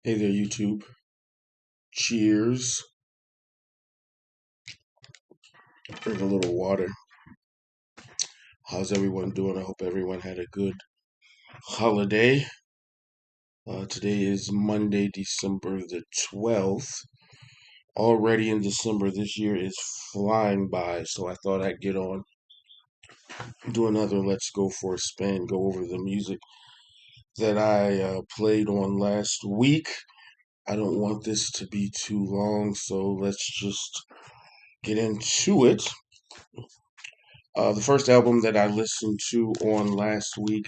Hey there, YouTube. Cheers. Drink a little water. How's everyone doing? I hope everyone had a good holiday. Today is Monday, December the 12th. Already in December. This year is flying by, so I thought I'd get on, do another Let's Go for a Spin, go over the music that I played on last week. I don't want this to be too long, so let's just get into it. The first album that I listened to on last week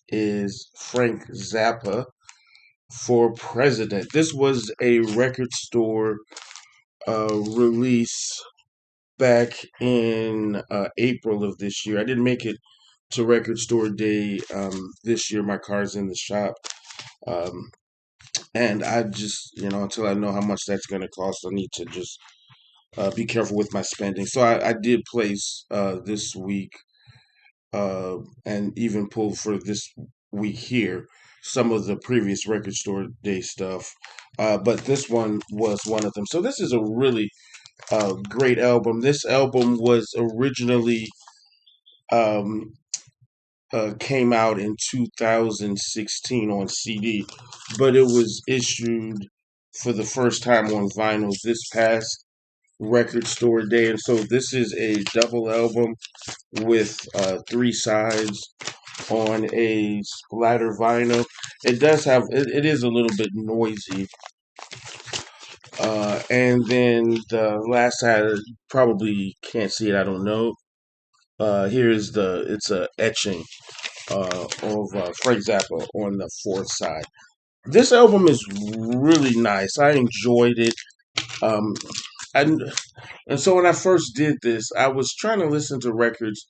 is Frank Zappa for President. This was a record store release back in April of this year. I didn't make it to Record Store Day this year. My car's in the shop. Um, and I just, until I know how much that's going to cost, I need to just be careful with my spending. So I did place this week uh, and even pulled for this week here some of the previous record store day stuff. But this one was one of them. So this is a really great album. This album was originally um, came out in 2016 on CD, but it was issued for the first time on vinyl this past record store day. And so this is a double album with three sides on a splatter vinyl. It does have it is a little bit noisy. And then the last side probably can't see it, I don't know. Here's the it's a etching of Frank Zappa on the fourth side. This album is really nice. I enjoyed it. Um, and and so when I first did this, I was trying to listen to records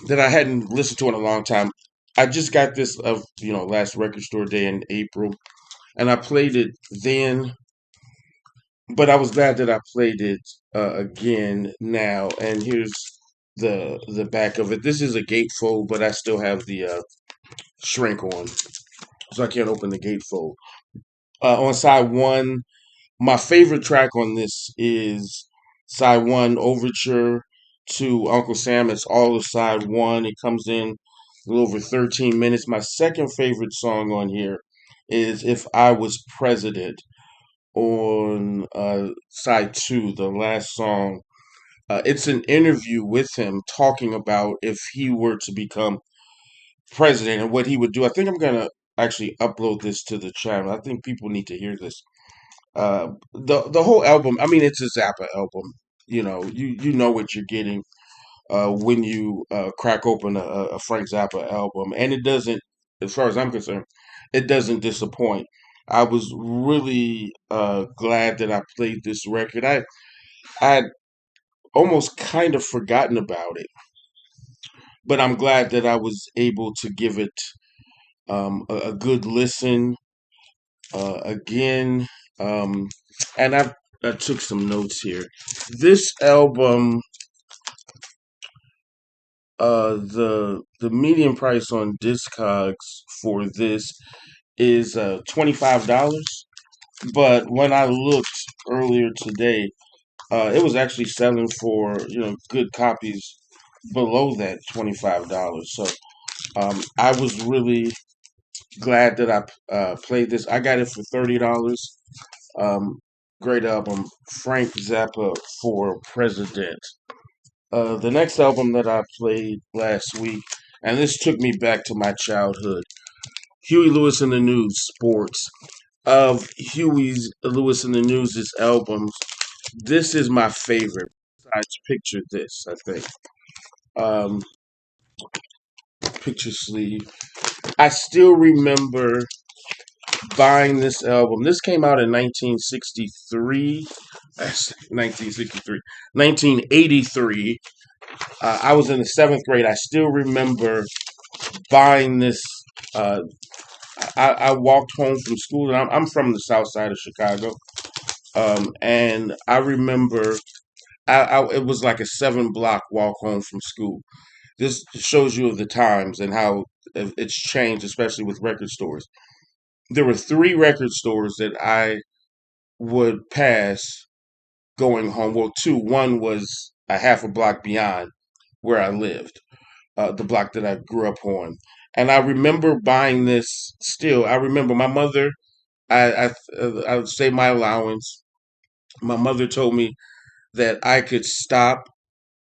that I hadn't listened to in a long time. I just got this of last record store day in April, and I played it then. But I was glad that I played it again now. And here's the back of it. This is a gatefold, but I still have the shrink on, so I can't open the gatefold. On side one, my favorite track on this is side one, Overture to Uncle Sam. It's all of side one. It comes in a little over 13 minutes. My second favorite song on here is If I Was President on side two, the last song. It's an interview with him talking about if he were to become president and what he would do. I think I'm going to actually upload this to the channel. I think people need to hear this. The whole album. I mean, it's a Zappa album. You know what you're getting when you crack open a Frank Zappa album, and it doesn't, as far as I'm concerned, it doesn't disappoint. I was really glad that I played this record. I had almost kind of forgotten about it, but I'm glad that I was able to give it a good listen again. Um, and I took some notes here. This album, the median price on Discogs for this is $25. But when I looked earlier today, it was actually selling for good copies below that $25. So I was really glad that I played this. I got it for $30. Um, Great album, Frank Zappa for President. The next album that I played last week, and this took me back to my childhood, Huey Lewis and the News, Sports. Of Huey's Lewis and the News' albums, this is my favorite. Besides Picture This, I think. Um, Picture Sleeve. I still remember buying this album. This came out in 1963. That's 1963. 1983. I was in the seventh grade. I still remember buying this. Uh, I walked home from school, and I'm from the south side of Chicago. And I remember it was like a 7 block walk home from school. This shows you of the times and how it's changed, especially with record stores. there were three record stores that I would pass going home. Well, two. One was a half a block beyond where I lived, the block that I grew up on. And I remember buying this still. I remember my mother, I would say my allowance. My mother told me that I could stop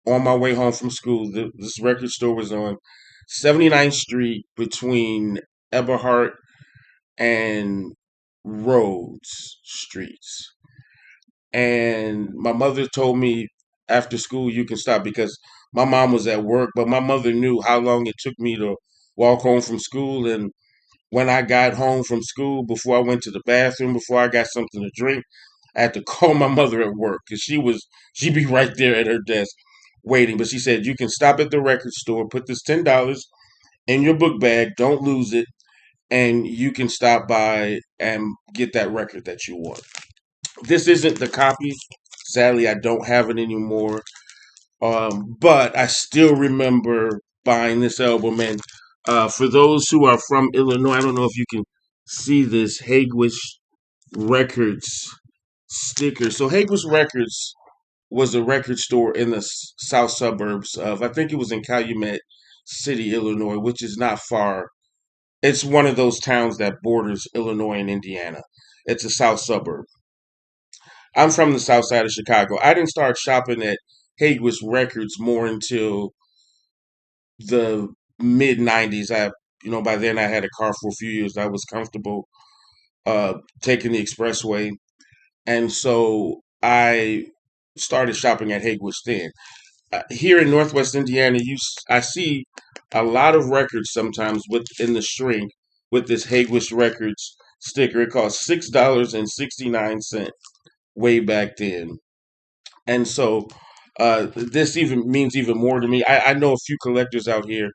on my way home from school. This record store was on 79th Street between Eberhart and Rhodes Streets. And my mother told me after school you can stop because my mom was at work, but my mother knew how long it took me to walk home from school. And when I got home from school, before I went to the bathroom, before I got something to drink, I had to call my mother at work because she'd be right there at her desk waiting. But she said, you can stop at the record store, put this $10 in your book bag, don't lose it, and you can stop by and get that record that you want. This isn't the copy. Sadly, I don't have it anymore. But I still remember buying this album. And for those who are from Illinois, I don't know if you can see this Haguish Records sticker. So Haguish Records was a record store in the south suburbs of, I think it was in Calumet City, Illinois, which is not far. It's one of those towns that borders Illinois and Indiana. It's a south suburb. I'm from the south side of Chicago. I didn't start shopping at Hague's Records more until the mid '90s. By then I had a car for a few years. I was comfortable taking the expressway, and so I started shopping at Hague's then. Here in Northwest Indiana, I see a lot of records sometimes within the shrink with this Hague's Records sticker. It costs $6.69 way back then. And so this even means even more to me. I know a few collectors out here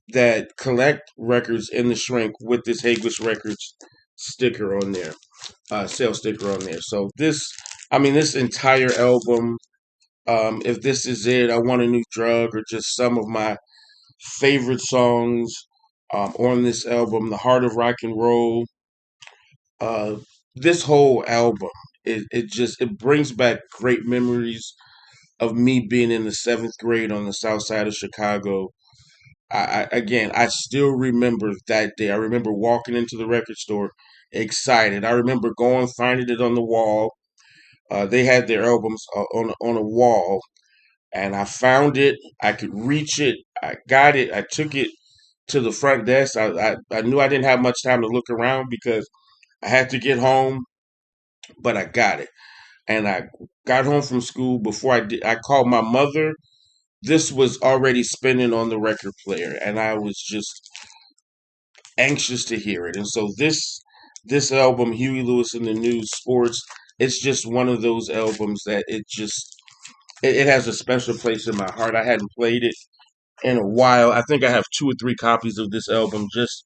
that collect records in the shrink with this Hague's Records sticker on there, sale sticker on there. So this entire album, if this is it, I want a new drug, or just some of my favorite songs on this album, The Heart of Rock and Roll. Uh, this whole album, it brings back great memories of me being in the seventh grade on the south side of Chicago. I still remember that day. I remember walking into the record store excited. I remember going, finding it on the wall. They had their albums on a wall, and I found it. I could reach it. I got it. I took it to the front desk. I knew I didn't have much time to look around because I had to get home, but I got it. And I got home from school before I did. I called my mother. This was already spinning on the record player, and I was just anxious to hear it. And so this album, Huey Lewis and the News Sports, it's just one of those albums that it has a special place in my heart. I hadn't played it in a while. I think I have two or three copies of this album just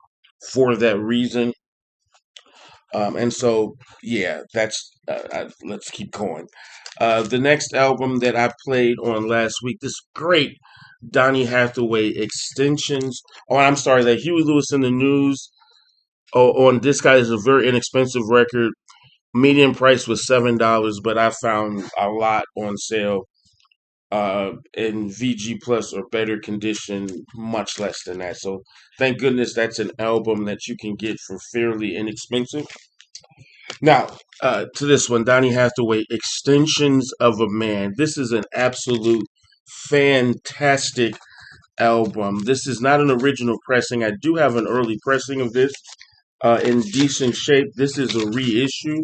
for that reason. And so, yeah, let's keep going. The next album that I played on last week, this great Donny Hathaway extensions. Oh, I'm sorry, that Huey Lewis in the News on this guy is a very inexpensive record. Median price was $7, but I found a lot on sale in VG Plus or better condition, much less than that. So thank goodness that's an album that you can get for fairly inexpensive. Now, to this one, Donny Hathaway, Extensions of a Man. This is an absolute fantastic album. This is not an original pressing. I do have an early pressing of this in decent shape. This is a reissue.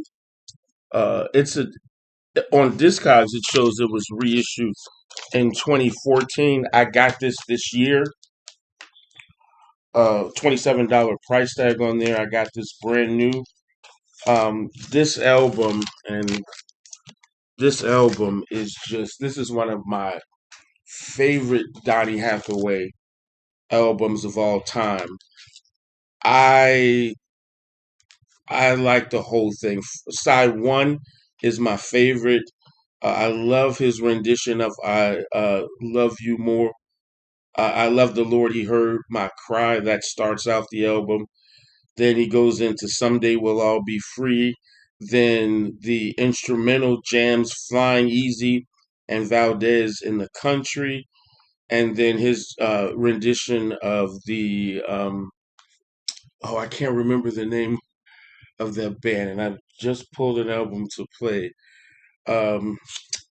It's a On Discogs. It shows it was reissued in 2014. I got this year. $27 price tag on there. I got this brand new. This album and this album is this is one of my favorite Donny Hathaway albums of all time. I I like the whole thing. Side one is my favorite. I love his rendition of "I Love You More." I love the Lord. He heard my cry. That starts out the album. Then he goes into Someday We'll All Be Free. Then the instrumental jams Flying Easy and Valdez in the Country. And then his rendition of the, oh, I can't remember the name of that band. And I just pulled an album to play. Um,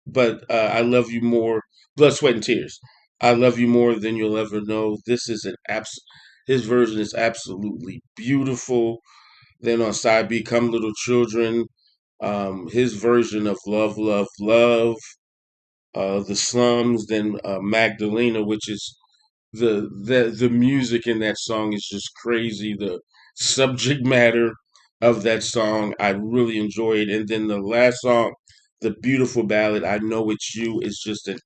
but I Love You More, Blood, Sweat, and Tears. I Love You More Than You'll Ever Know. This is his version is absolutely beautiful. Then on side B, Come Little Children, his version of Love, Love, Love, The Slums, then Magdalena, which is the music in that song is just crazy. The subject matter of that song, I really enjoyed. And then the last song, the beautiful ballad, I Know It's You, is just an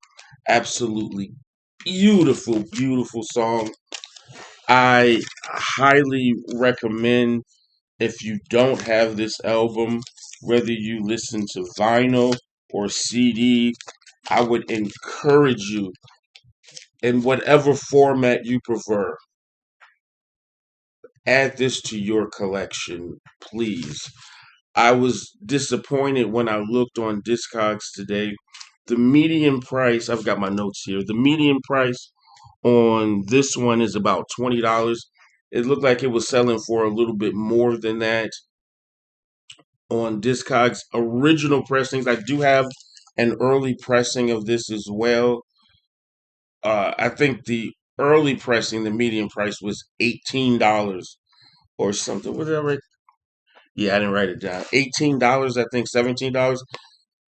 absolutely beautiful, beautiful song. I highly recommend if you don't have this album, whether you listen to vinyl or CD, I would encourage you in whatever format you prefer, add this to your collection, please. I was disappointed when I looked on Discogs today. The median price, I've got my notes here. The median price on this one is about $20. It looked like it was selling for a little bit more than that on Discogs original pressings. I do have an early pressing of this as well. I think the early pressing, the median price was $18 or something. Was that right? Yeah, I didn't write it down. $18, I think $17.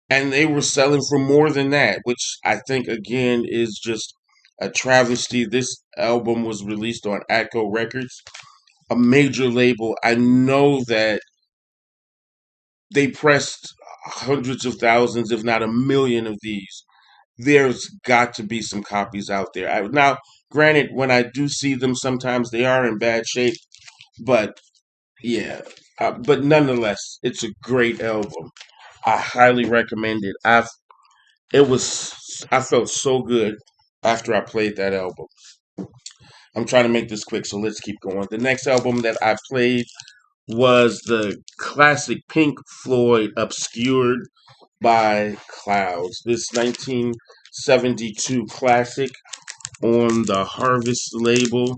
And they were selling for more than that, which I think again is just a travesty. This album was released on Atco Records, a major label. I know that they pressed hundreds of thousands, if not a million of these. There's got to be some copies out there. Now, granted, when I do see them, sometimes they are in bad shape, but yeah. But nonetheless, it's a great album. I highly recommend it. I felt so good after I played that album. I'm trying to make this quick, so let's keep going. The next album that I played was the classic Pink Floyd Obscured by Clouds. This 1972 classic on the Harvest label.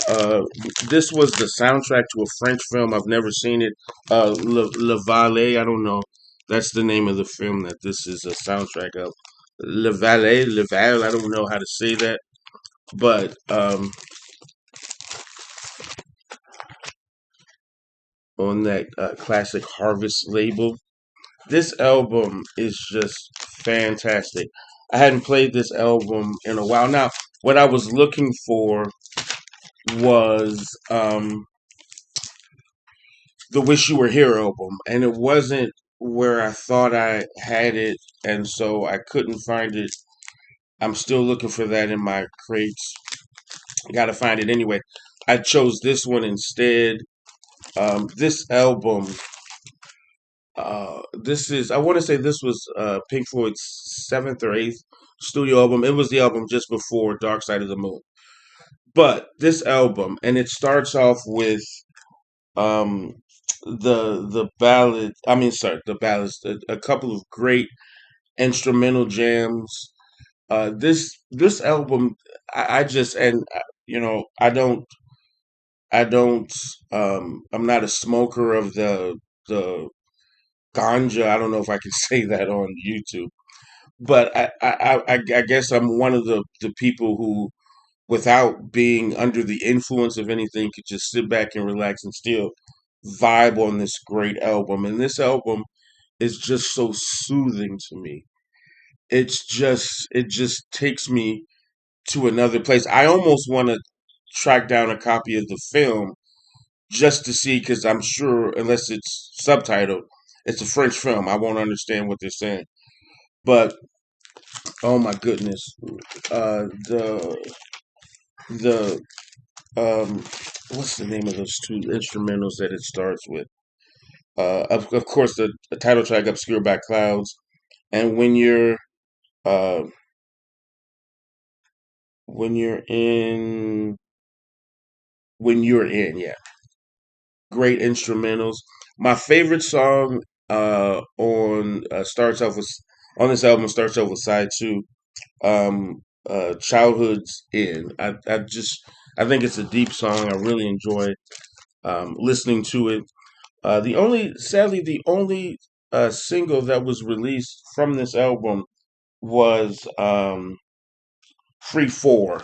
Uh, this was the soundtrack to a French film. I've never seen it. Le Valet. I don't know. That's the name of the film that this is a soundtrack of. Le Valet, Le Val. I don't know how to say that, but on that classic Harvest label, this album is just fantastic. I hadn't played this album in a while. Now, what I was looking for was the Wish You Were Here album, and it wasn't where I thought I had it, and so I couldn't find it. I'm still looking for that in my crates. Got to find it anyway. I chose this one instead. This album, this is, I want to say this was Pink Floyd's seventh or eighth studio album. It was the album just before Dark Side of the Moon. But this album, and it starts off with um the ballad, I mean sorry, the ballads, a couple of great instrumental jams. This album, I just, and I don't I'm not a smoker of the ganja. I don't know if I can say that on YouTube, but I guess I'm one of the people who, without being under the influence of anything, could just sit back and relax and still vibe on this great album. And this album is just so soothing to me. It just takes me to another place. I almost want to track down a copy of the film just to see, because I'm sure unless it's subtitled, it's a French film. I won't understand what they're saying. But oh my goodness, the um, what's the name of those two instrumentals that it starts with? Of course, the title track "Obscured by Clouds," and uh, when you're in When You're In, yeah. Great instrumentals. My favorite song on starts off with on this album starts off with side two. Childhood's In. I think it's a deep song. I really enjoy listening to it. Sadly, the only single that was released from this album was Free Four,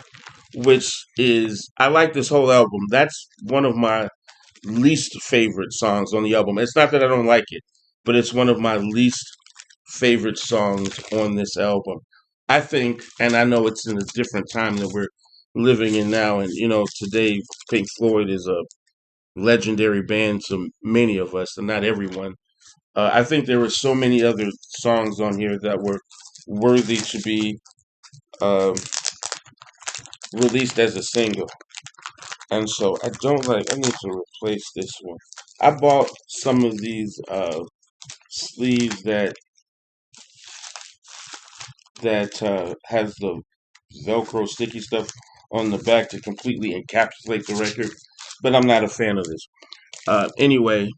which is I like this whole album. That's one of my least favorite songs on the album. It's not that I don't like it, but it's one of my least favorite songs on this album. I think, and I know it's in a different time that we're living in now, and today Pink Floyd is a legendary band to many of us, and not everyone. I think there were so many other songs on here that were worthy to be uh, released as a single. And so I don't like. I need to replace this one. I bought some of these sleeves that has the Velcro sticky stuff on the back to completely encapsulate the record, but I'm not a fan of this. Anyway,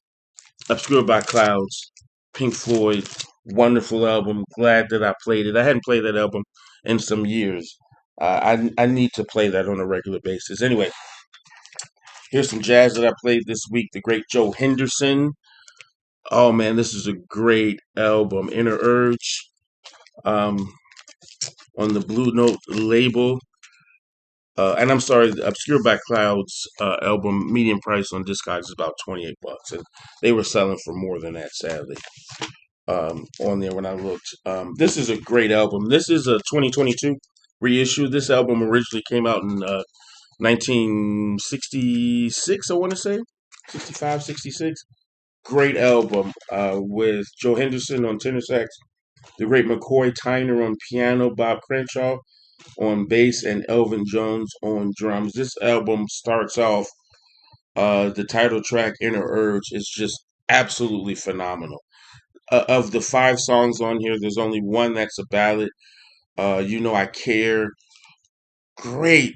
Obscured by Clouds, Pink Floyd, wonderful album. Glad that I played it. I hadn't played that album in some years. I need to play that on a regular basis. Anyway, here's some jazz that I played this week. The great Joe Henderson. Oh man, this is a great album. Inner Urge um, on the Blue Note label. And I'm sorry, the Obscured by Clouds album, medium price on Discogs is about $28, and they were selling for more than that, sadly. On there when I looked, this is a great album. This is a 2022 reissue. This album originally came out in 1966, I want to say, 65, 66. Great album with Joe Henderson on tenor sax, the great McCoy Tyner on piano, Bob Crenshaw on bass, and Elvin Jones on drums. This album starts off, the title track, Inner Urge, is just absolutely phenomenal. Of the five songs on here, there's only one that's a ballad. You Know I Care. Great,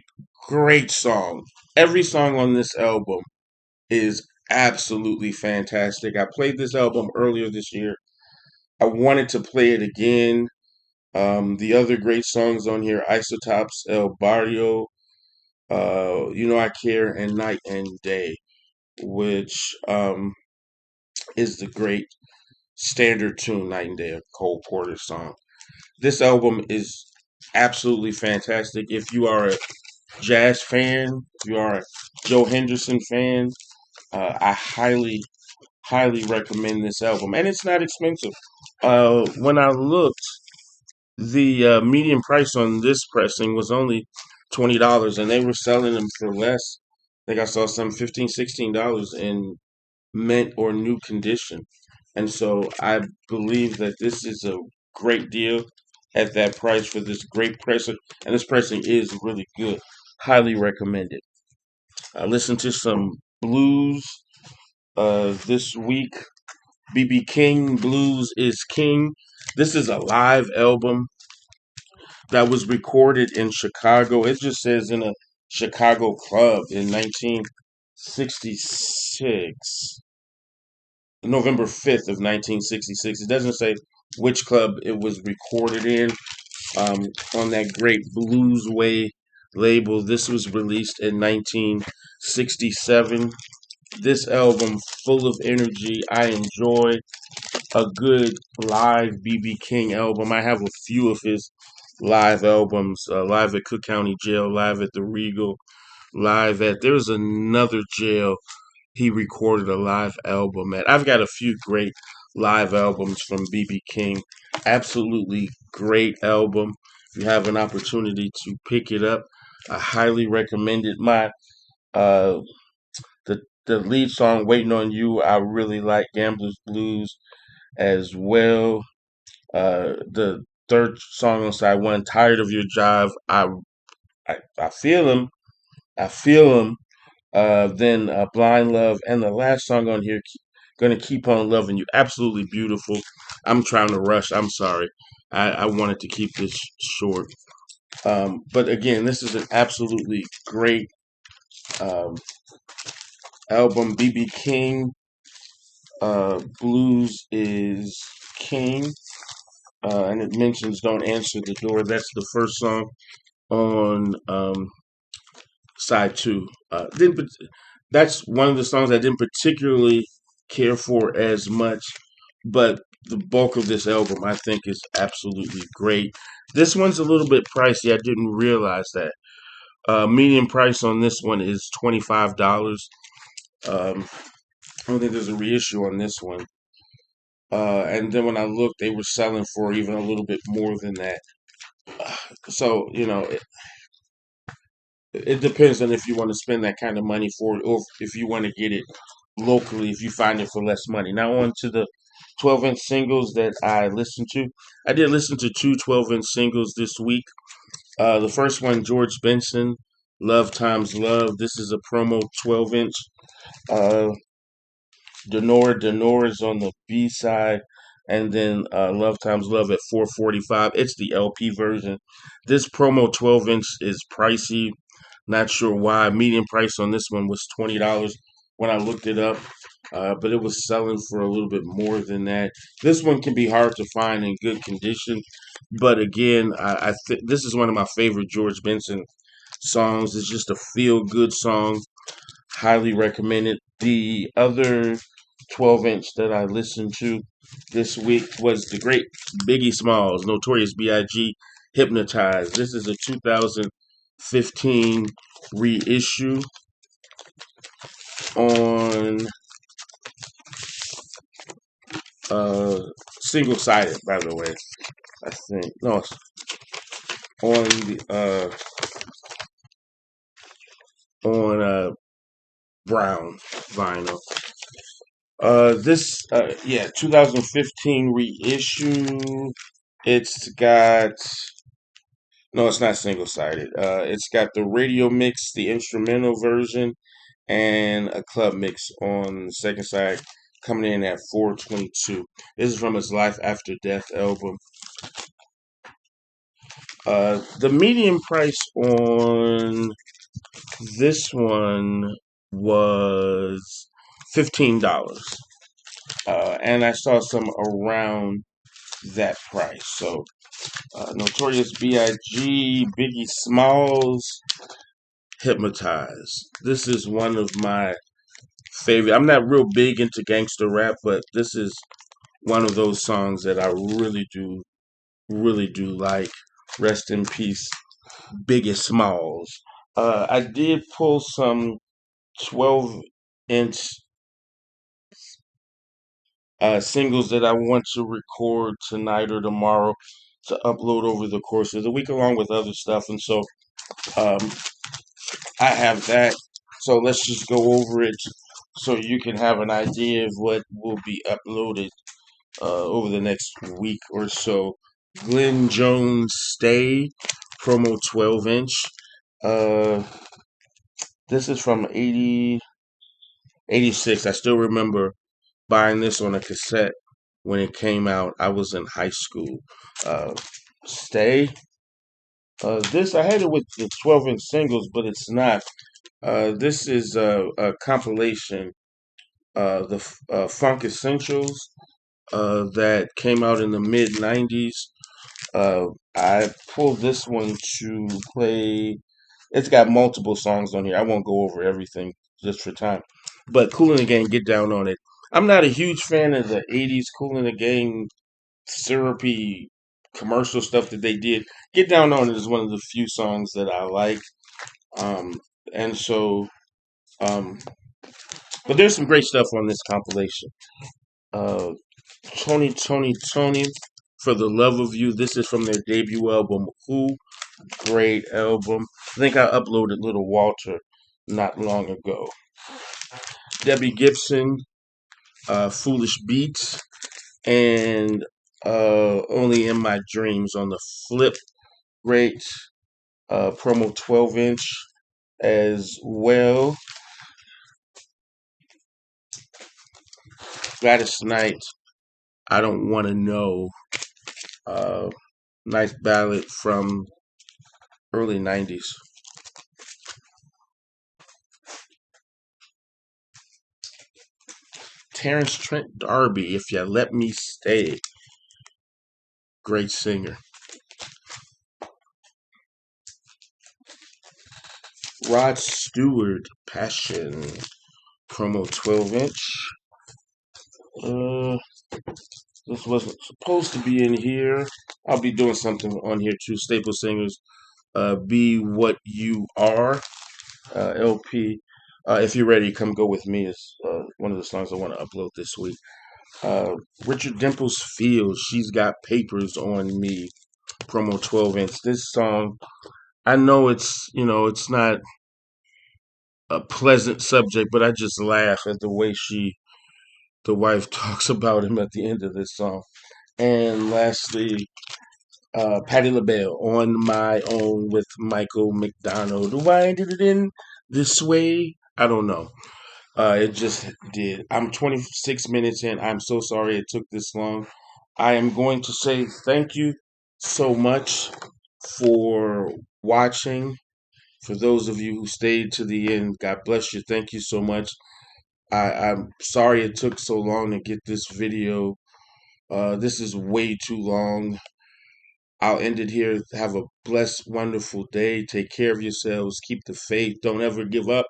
great song. Every song on this album is absolutely fantastic. I played this album earlier this year. I wanted to play it again. The other great songs on here, Isotopes, El Barrio, You Know I Care, and Night and Day, which is the great standard tune, Night and Day, a Cole Porter song. This album is absolutely fantastic. If you are a jazz fan, if you are a Joe Henderson fan, I highly recommend this album. And it's not expensive. When I looked, the median price on this pressing was only $20, and they were selling them for less. I think I saw some $15, $16 in mint or new condition. And so I believe that this is a great deal at that price for this great pressing. And this pressing is really good. Highly recommended. I listened to some blues this week. BB King, Blues is King. This is a live album that was recorded in Chicago. It just says in a Chicago club in 1966. November 5th of 1966. It doesn't say which club it was recorded in. On that great Bluesway label. This was released in 1967. This album, full of energy. I enjoy a good live BB King album. I have a few of his live albums, live at Cook County Jail, live at the Regal, live at, there's another jail he recorded a live album at. I've got a few great live albums from BB King. Absolutely great album. If you have an opportunity to pick it up, I highly recommend it. Uh the lead song "Waiting on You," I really like. Gambler's Blues as well. The third song on side one, "Tired of Your Jive," I feel him. I feel him. Then Blind Love, and the last song on here, Gonna Keep on Loving You. Absolutely beautiful. I'm trying to rush. I'm sorry. I wanted to keep this short. But again, this is an absolutely great um, album, BB King, Blues is King, and it mentions Don't Answer the Door. That's the first song on side two. That's one of the songs I didn't particularly care for as much, but the bulk of this album I think is absolutely great. This one's a little bit pricey. I didn't realize that. Median price on this one is $25. Um, I don't think there's a reissue on this one. And then when I looked, they were selling for even a little bit more than that. So, it depends on if you want to spend that kind of money for it or if you want to get it locally, if you find it for less money. Now, on to the 12-inch singles that I listened to. I did listen to two 12-inch singles this week. The first one, George Benson, Love Times Love. This is a promo 12-inch. Uh, Denora is on the B side, and then Love Times Love at 445. It's the LP version. This promo 12-inch is pricey. Not sure why. Median price on this one was $20 when I looked it up, but it was selling for a little bit more than that. This one can be hard to find in good condition, but again, I think this is one of my favorite George Benson songs. It's just a feel good song. Highly recommended. The other 12-inch that I listened to this week was the great Biggie Smalls, Notorious B.I.G. Hypnotized. This is a 2015 reissue on uh single sided, by the way. I think no, it's on the brown vinyl. This yeah, 2015 reissue. It's got no, it's not single sided. It's got the radio mix, the instrumental version, and a club mix on the second side, coming in at 422. This is from his Life After Death album. The median price on this one was $15. And I saw some around that price. So, Notorious B.I.G., Biggie Smalls, Hypnotized. This is one of my favorite. I'm not real big into gangster rap, but this is one of those songs that I really do like. Rest in peace, Biggie Smalls. I did pull some 12-inch singles that I want to record tonight or tomorrow to upload over the course of the week, along with other stuff. And so um, I have that. So let's just go over it so you can have an idea of what will be uploaded over the next week or so. Glenn Jones Stay, promo 12-inch. Uh, this is from 86. I still remember buying this on a cassette when it came out. I was in high school. Uh, Stay. This I had it with the 12-inch singles, but it's not. This is a compilation, the Funk Essentials, that came out in the mid '90s. I pulled this one to play. It's got multiple songs on here. I won't go over everything just for time. But Kool and the Gang, Get Down on It. I'm not a huge fan of the '80s Kool and the Gang syrupy commercial stuff that they did. Get Down on It is one of the few songs that I like. Um, and so, um, but there's some great stuff on this compilation. Uh, Tony, For the Love of You. This is from their debut album, Who. Great album. I think I uploaded Little Walter not long ago. Debbie Gibson, Foolish Beats, and Only in My Dreams on the Flip. Great promo 12-inch as well. Gladys Knight, I Don't Want to Know. Uh, nice ballad from early '90s. Terrence Trent D'Arby, If You Let Me Stay. Great singer. Rod Stewart, Passion. Promo 12 inch. Uh, this wasn't supposed to be in here. I'll be doing something on here too. Staple Singers, Be What You Are, LP. If you're ready, come go with me. Is one of the songs I want to upload this week. Richard Dimples Fields, She's Got Papers on Me, promo 12 inch. This song, I know it's not a pleasant subject, but I just laugh at the way the wife talks about him at the end of this song. And lastly, Patti LaBelle, On My Own with Michael McDonald. Why did it end this way? I don't know. It just did. I'm 26 minutes in. I'm so sorry it took this long. I am going to say thank you so much for watching. For those of you who stayed to the end, God bless you. Thank you so much. I'm sorry it took so long to get this video. This is way too long. I'll end it here. Have a blessed, wonderful day. Take care of yourselves. Keep the faith. Don't ever give up.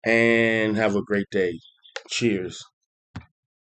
And have a great day. Cheers.